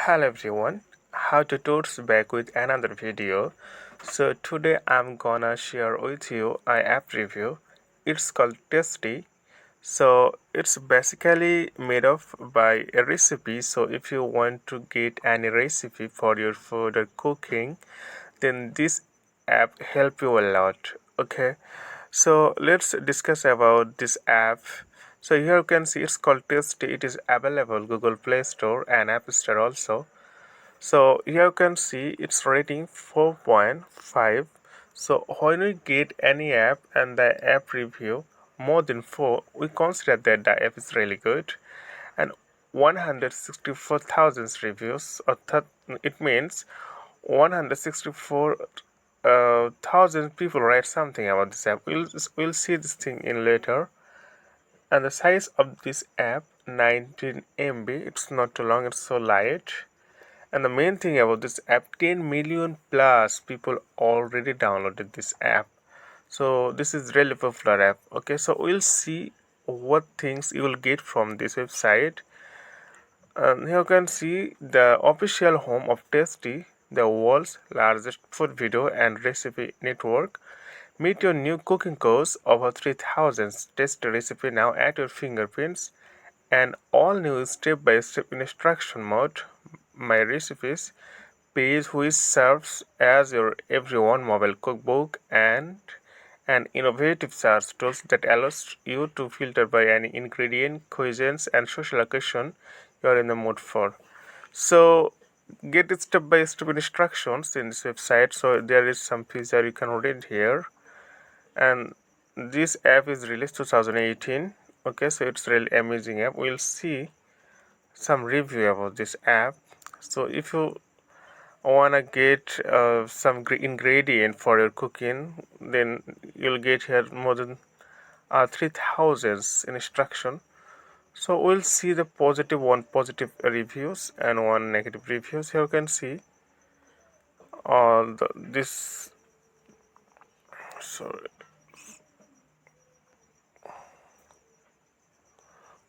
Hello everyone, how to tours back with another video. So today I'm gonna share with you an app review. It's called Tasty. So it's basically made of by a recipe. So if you want to get any recipe for your food or cooking, then this app help you a lot. Okay, so let's discuss about this app. So here you can see it's called Tasty. It is available Google Play Store and App Store also. So here you can see its rating 4.5. So when we get any app and the app review more than 4, we consider that the app is really good. And 164,000 reviews, or it means 164,000 people write something about this app. We'll see this thing in later. And the size of this app 19 MB. It's not too long. It's so light. And the main thing about this app, 10 million plus people already downloaded this app. So this is really popular app. Okay, so we'll see what things you will get from this website. And here you can see the official home of Tasty, the world's largest food video and recipe network. Meet your new cooking course, over 3,000 tasty recipe now at your fingerprints, and all new step-by-step instruction mode, my recipes page, which serves as your everyone mobile cookbook, and an innovative search tool that allows you to filter by any ingredient, cuisines, and social occasion you are in the mood for. So get step-by-step instructions in this website. So there is some feature you can read here, and this app is released 2018. Okay, so it's really amazing app. We'll see some review about this app. So if you wanna get some ingredient for your cooking, then you'll get here more than 3,000 instruction. So we'll see the one positive reviews and one negative reviews. Here you can see this. So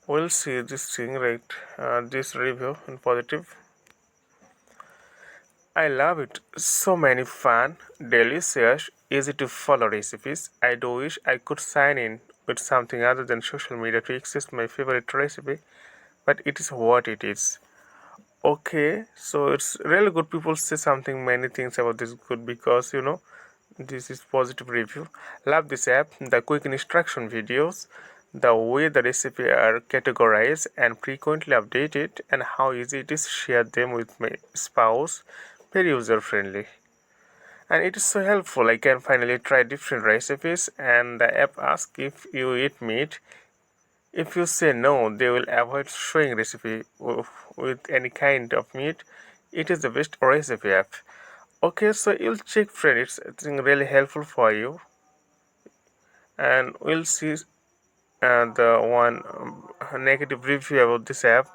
we'll see this thing, right? This review in positive. I love it. So many fun, delicious, easy to follow recipes. I do wish I could sign in with something other than social media to access my favorite recipe, but it is what it is. Okay, so it's really good. People say something, many things about this good because this is positive review. Love this app, the quick instruction videos, the way the recipe are categorized and frequently updated, and how easy it is to share them with my spouse. Very user friendly, and it is so helpful. I can finally try different recipes, and the app asks if you eat meat. If you say no, they will avoid showing recipe with any kind of meat. It is the best recipe app. Okay, so you'll check friend, it's really helpful for you, and we'll see the one negative review about this app.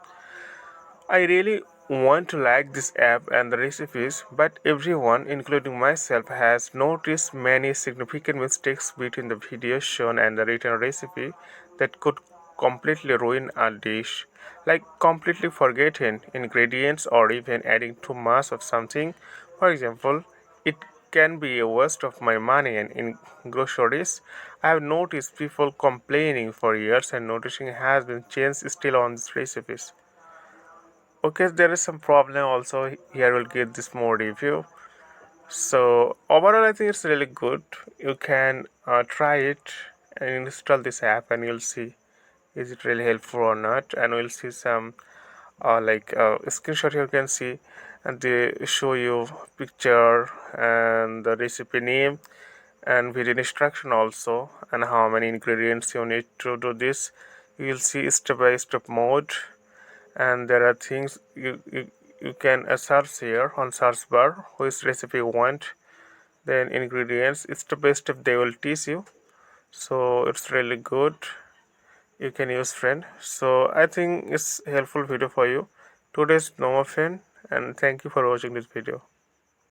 I really want to like this app and the recipes, but everyone, including myself, has noticed many significant mistakes between the video shown and the written recipe that could completely ruin a dish, like completely forgetting ingredients or even adding too much of something. For example, it can be a waste of my money and in groceries. I have noticed people complaining for years and noticing has been changed still on these recipes. Okay, there is some problem also here. We'll get this more review. So overall I think it's really good. You can try it and install this app, and you'll see is it really helpful or not. And we'll see some screenshot here. You can see, and they show you picture and the recipe name and video instruction also, and how many ingredients you need to do this. You will see step by step mode, and there are things you can search here on search bar which recipe you want, then ingredients. It's the best step they will teach you, so it's really good. You can use friend. So I think it's helpful video for you. Today's no more friend, and thank you for watching this video.